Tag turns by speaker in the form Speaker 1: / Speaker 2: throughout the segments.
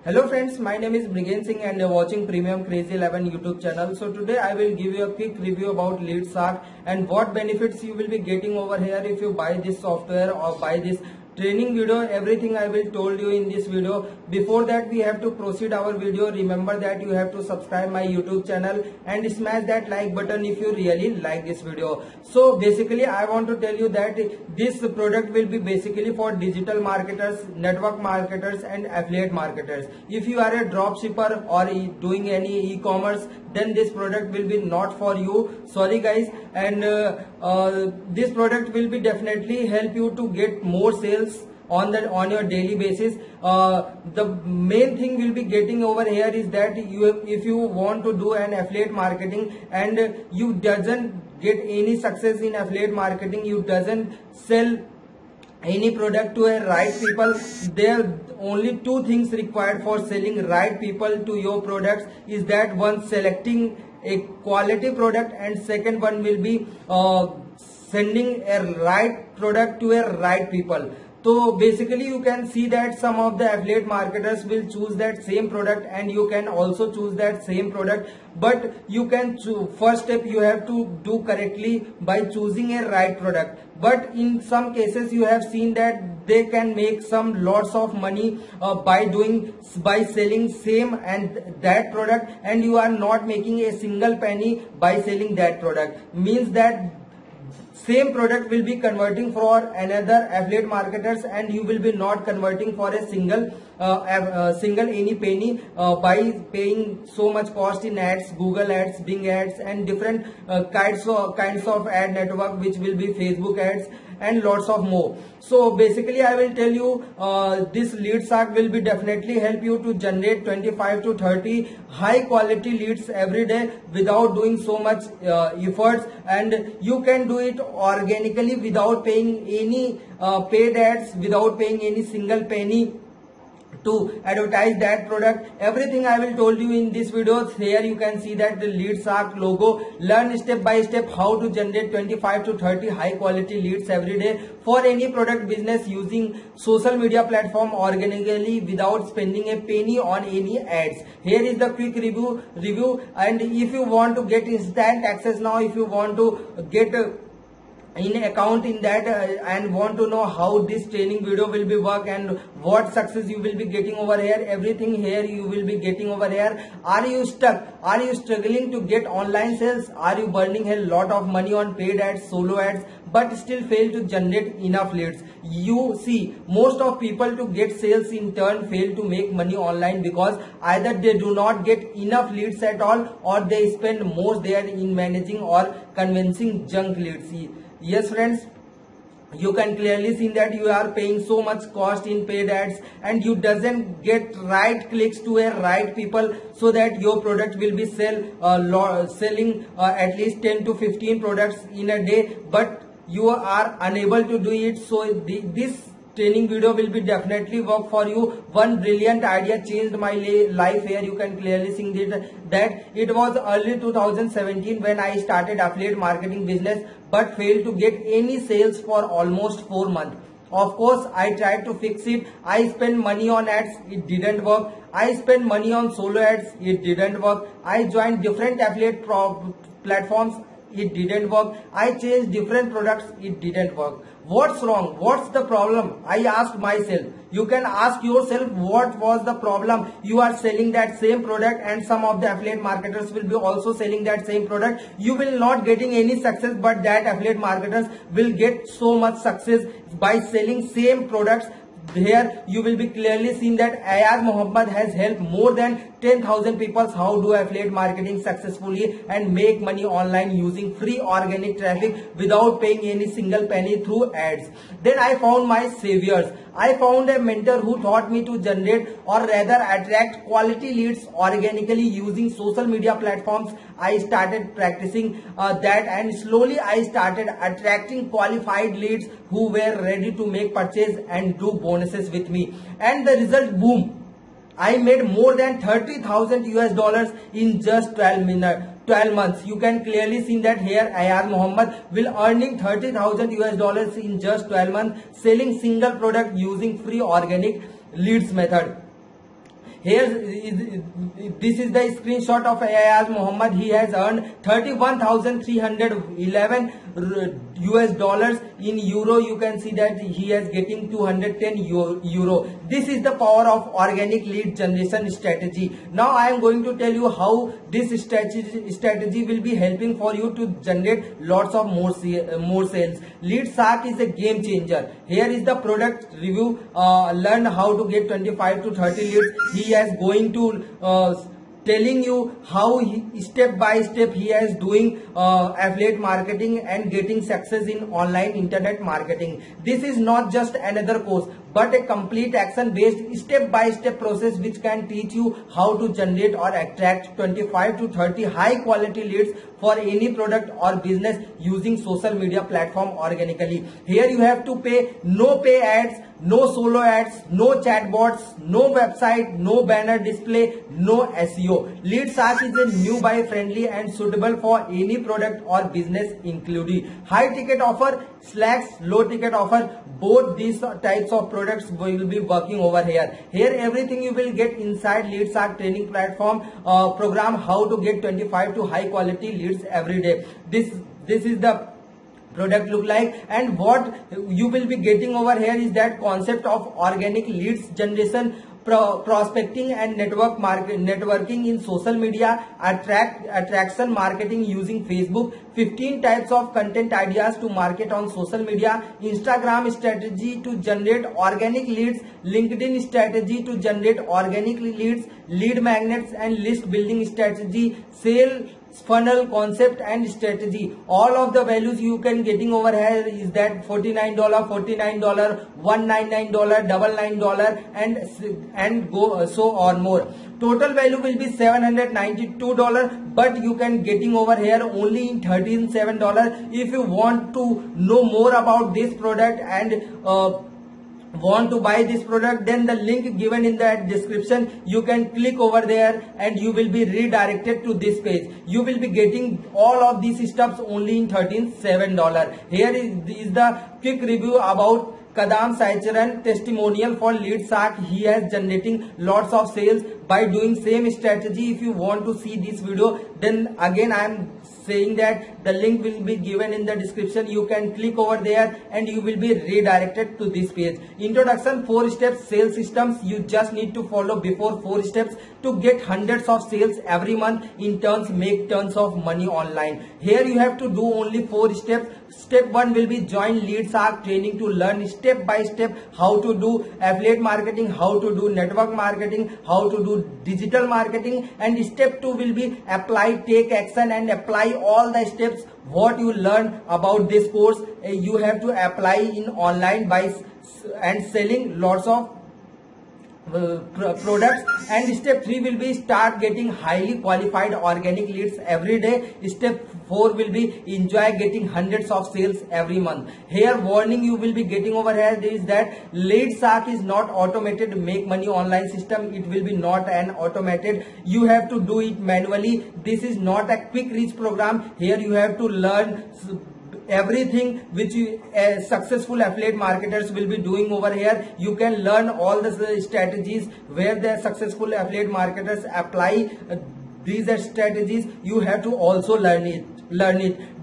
Speaker 1: Hello friends, my name is Brigen Singh and you're watching Premium Crazy 11 YouTube channel. So today I will give you a quick review about LeadShark and what benefits you will be getting over here if you buy this software or buy this training video. Everything I will told you in this video. Before that we have to proceed our video. Remember that you have to subscribe my YouTube channel and smash that like button if you really like this video. So basically I want to tell you that this product will be basically for digital marketers, network marketers and affiliate marketers. If you are a drop shipper or doing any e-commerce, then this product will be not for you. Sorry guys. And this product will be definitely help you to get more sales on your daily basis. The main thing we'll be getting over here is that if you want to do an affiliate marketing and you doesn't get any success in affiliate marketing, you doesn't sell any product to a right people, there are only two things required for selling right people to your products, is that one, selecting a quality product, and second one will be sending a right product to a right people. So basically you can see that some of the affiliate marketers will choose that same product and you can also choose that same product, but you can first step you have to do correctly by choosing a right product. But in some cases you have seen that they can make some lots of money by selling same and that product, and you are not making a single penny by selling that product. Means that same product will be converting for another affiliate marketers and you will be not converting for a single any penny by paying so much cost in ads, Google ads, Bing ads and different kinds of ad network, which will be Facebook ads and lots of more. So basically I will tell you this LeadShark will be definitely help you to generate 25 to 30 high quality leads every day without doing so much efforts, and you can do it organically without paying any paid ads, without paying any single penny to advertise that product. Everything I will told you in this video. Here you can see that the LeadShark logo. Learn step by step how to generate 25 to 30 high quality leads every day for any product business using social media platform organically without spending a penny on any ads. Here is the quick review, and if you want to get instant access now, if you want to get in account in that and want to know how this training video will be work and what success you will be getting over here, everything here you will be getting over here. Are you stuck? Are you struggling to get online sales? Are you burning a lot of money on paid ads, solo ads, but still fail to generate enough leads? You see, most of people to get sales in turn fail to make money online because either they do not get enough leads at all, or they spend more there in managing or convincing junk leads. Yes friends, you can clearly see that you are paying so much cost in paid ads and you doesn't get right clicks to a right people, so that your product will be selling at least 10 to 15 products in a day, but you are unable to do it. So this training video will be definitely work for you. One brilliant idea changed my life. Here you can clearly see that it was early 2017 when I started affiliate marketing business, but failed to get any sales for almost 4 months. Of course I tried to fix it. I spent money on ads, it didn't work. I spent money on solo ads, it didn't work. I joined different affiliate platforms, it didn't work. I changed different products, it didn't work. What's wrong? What's the problem? I asked myself. You can ask yourself what was the problem. You are selling that same product and some of the affiliate marketers will be also selling that same product. You will not getting any success, but that affiliate marketers will get so much success by selling same products. Here you will be clearly seeing that Ayaz Mohammed has helped more than 10,000 people how do affiliate marketing successfully and make money online using free organic traffic without paying any single penny through ads. Then I found my saviors. I found a mentor who taught me to generate, or rather attract, quality leads organically using social media platforms. I started practicing that, and slowly I started attracting qualified leads who were ready to make purchase and do bonuses with me. And the result, boom! I made more than 30,000 US dollars in just 12 months. You can clearly see that here Ayaz Mohammed will earning 30,000 US dollars in just 12 months selling single product using free organic leads method. Here this is the screenshot of Ayaz Muhammad. He has earned 31,311 US dollars. In euro you can see that he is getting 210 euro. This is the power of organic lead generation strategy. Now I am going to tell you how this strategy will be helping for you to generate lots of more sales. LeadShark is a game changer. Here is the product review. Learn how to get 25 to 30 leads. He is going to telling you how step by step he is doing affiliate marketing and getting success in online internet marketing. This is not just another course, but a complete action based step by step process which can teach you how to generate or attract 25 to 30 high quality leads for any product or business using social media platform organically. Here you have to pay no pay ads, no solo ads, no chatbots, no website, no banner display, no SEO. LeadShark is a new buy friendly and suitable for any product or business including high ticket offer / low ticket offer. Both these types of products will be working over here. Here everything you will get inside LeadShark training platform program, how to get 25 to high quality leads every day. This is the product look like, and what you will be getting over here is that concept of organic leads generation, prospecting and networking in social media, attraction marketing using Facebook, 15 types of content ideas to market on social media, Instagram strategy to generate organic leads, LinkedIn strategy to generate organic leads, lead magnets and list building strategy, sales funnel concept and strategy. All of the values you can getting over here is that $49, $199, $99, and go so on more. Total value will be $792, but you can getting over here only in $137. If you want to know more about this product and want to buy this product, then the link given in the description, you can click over there and you will be redirected to this page. You will be getting all of these stuffs only in $137. Here is the quick review about Kadam Saicharan testimonial for LeadShark. He is generating lots of sales by doing same strategy. If you want to see this video, then again I am saying that the link will be given in the description. You can click over there and you will be redirected to this page. Introduction, 4 steps sales systems. You just need to follow before 4 steps to get hundreds of sales every month. In turns, make tons of money online. Here you have to do only 4 steps. Step 1 will be join LeadShark training to learn step by step how to do affiliate marketing, how to do network marketing, how to do digital marketing, and step 2 will be apply, take action and apply all the steps what you learn about this course. You have to apply in online by and selling lots of products. And step 3 will be start getting highly qualified organic leads every day. Step 4 will be enjoy getting hundreds of sales every month. Here warning you will be getting over here is that LeadShark is not automated make money online system. It will be not an automated. You have to do it manually. This is not a quick reach program. Here you have to learn everything which successful affiliate marketers will be doing over here. You can learn all the strategies where the successful affiliate marketers apply these strategies. You have to also learn it.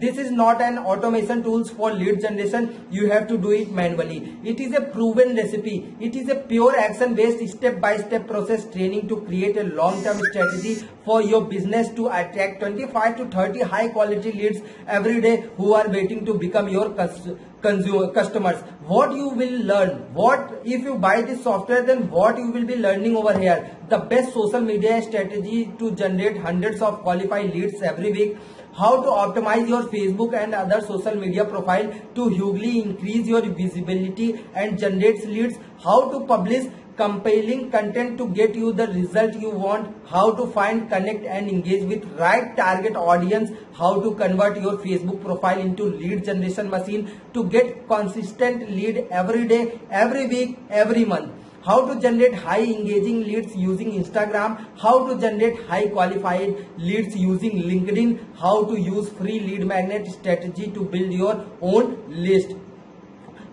Speaker 1: This is not an automation tools for lead generation. You have to do it manually. It is a proven recipe. It is a pure action based step by step process training to create a long term strategy for your business to attract 25 to 30 high quality leads every day who are waiting to become your customers. What you will learn, what if you buy this software, then what you will be learning over here, the best social media strategy to generate hundreds of qualified leads every week, how to optimize your Facebook and other social media profile to hugely increase your visibility and generate leads, how to publish compelling content to get you the result you want, how to find, connect and engage with right target audience, how to convert your Facebook profile into lead generation machine to get consistent lead every day, every week, every month, how to generate high engaging leads using Instagram, how to generate high qualified leads using LinkedIn, how to use free lead magnet strategy to build your own list.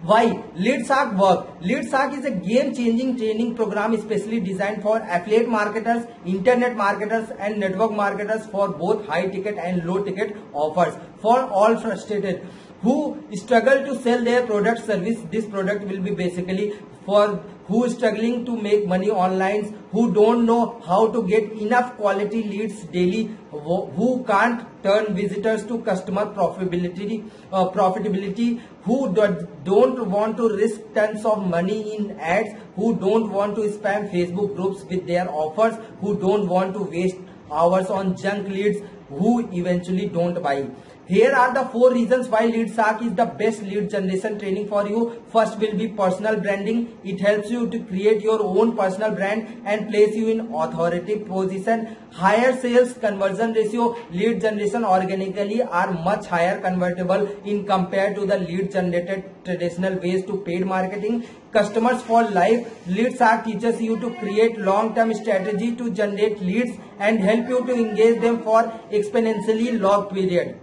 Speaker 1: Why LeadShark work? LeadShark is a game-changing training program especially designed for affiliate marketers, internet marketers, and network marketers for both high-ticket and low-ticket offers. For all frustrated who struggle to sell their product service, this product will be basically for who is struggling to make money online, who don't know how to get enough quality leads daily, who can't turn visitors to customer profitability, who don't want to risk tons of money in ads, who don't want to spam Facebook groups with their offers, who don't want to waste hours on junk leads, who eventually don't buy. Here are the 4 reasons why LeadShark is the best lead generation training for you. First will be personal branding. It helps you to create your own personal brand and place you in authority position. Higher sales conversion ratio. Lead generation organically are much higher convertible in compared to the lead generated traditional ways to paid marketing. Customers for life. LeadShark teaches you to create long-term strategy to generate leads and help you to engage them for exponentially long period.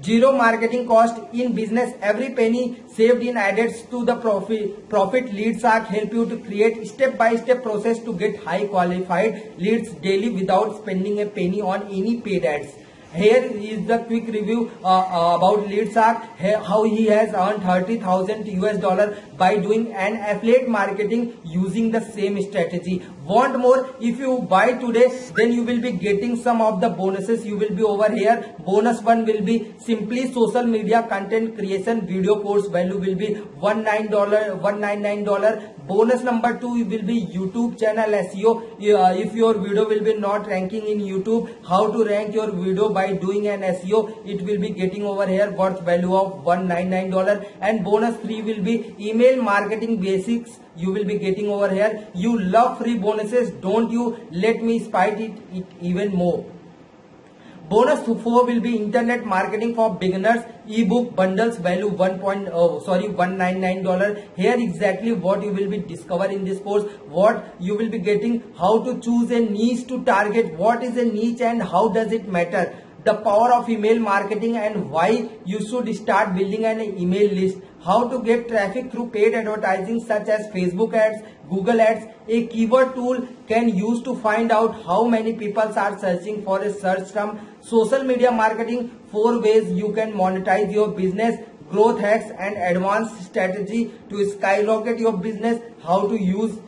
Speaker 1: Zero marketing cost in business. Every penny saved in adds to the profit. LeadShark help you to create step-by-step process to get high qualified leads daily without spending a penny on any paid ads. Here is the quick review about LeadShark, how he has earned $30,000 by doing an affiliate marketing using the same strategy. Want more? If you buy today, then you will be getting some of the bonuses. You will be over here. Bonus 1 will be simply social media content creation video course. Value will be $199. Bonus number 2 will be YouTube channel SEO. If your video will be not ranking in YouTube, how to rank your video by doing an SEO, it will be getting over here worth value of $199. And bonus 3 will be email marketing basics. You will be getting over here. You love free bonuses, don't you? Let me spite it even more. Bonus 4 will be internet marketing for beginners, ebook bundles, value $199. Here exactly what you will be discover in this course, what you will be getting, how to choose a niche to target, what is a niche and how does it matter, the power of email marketing and why you should start building an email list, how to get traffic through paid advertising such as Facebook ads, Google ads. A keyword tool can use to find out how many people are searching for a search term. Social media marketing, 4 ways you can monetize your business, growth hacks and advanced strategy to skyrocket your business, how to use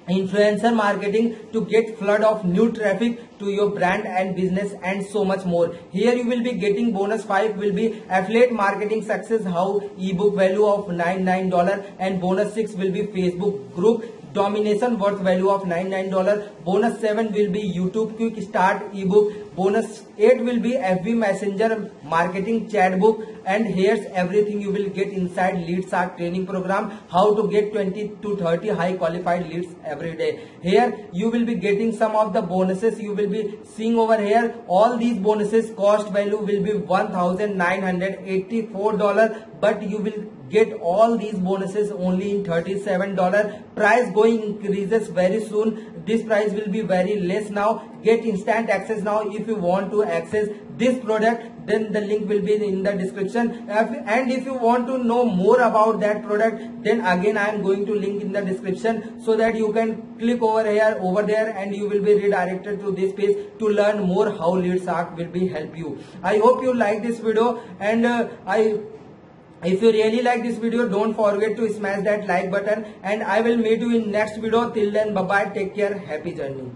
Speaker 1: influencer marketing to get flood of new traffic to your brand and business, and so much more. Here you will be getting bonus 5 will be affiliate marketing success, how ebook value of $99, and bonus 6 will be Facebook group domination worth value of $99. Bonus 7 will be YouTube quick start ebook. Bonus 8 will be FB Messenger marketing chat book. And here's everything you will get inside LeadShark training program, how to get 20 to 30 high qualified leads every day. Here you will be getting some of the bonuses you will be seeing over here. All these bonuses cost value will be $1,984, but you will get all these bonuses only in $37. Price going increases very soon. This price will be very less now. Get instant access now. If you want to access this product, then the link will be in the description. And if you want to know more about that product, then again I am going to link in the description so that you can click over there and you will be redirected to this page to learn more how LeadShark will be help you. I hope you like this video, and if you really like this video, don't forget to smash that like button, and I will meet you in next video. Till then, bye bye, take care, happy journey.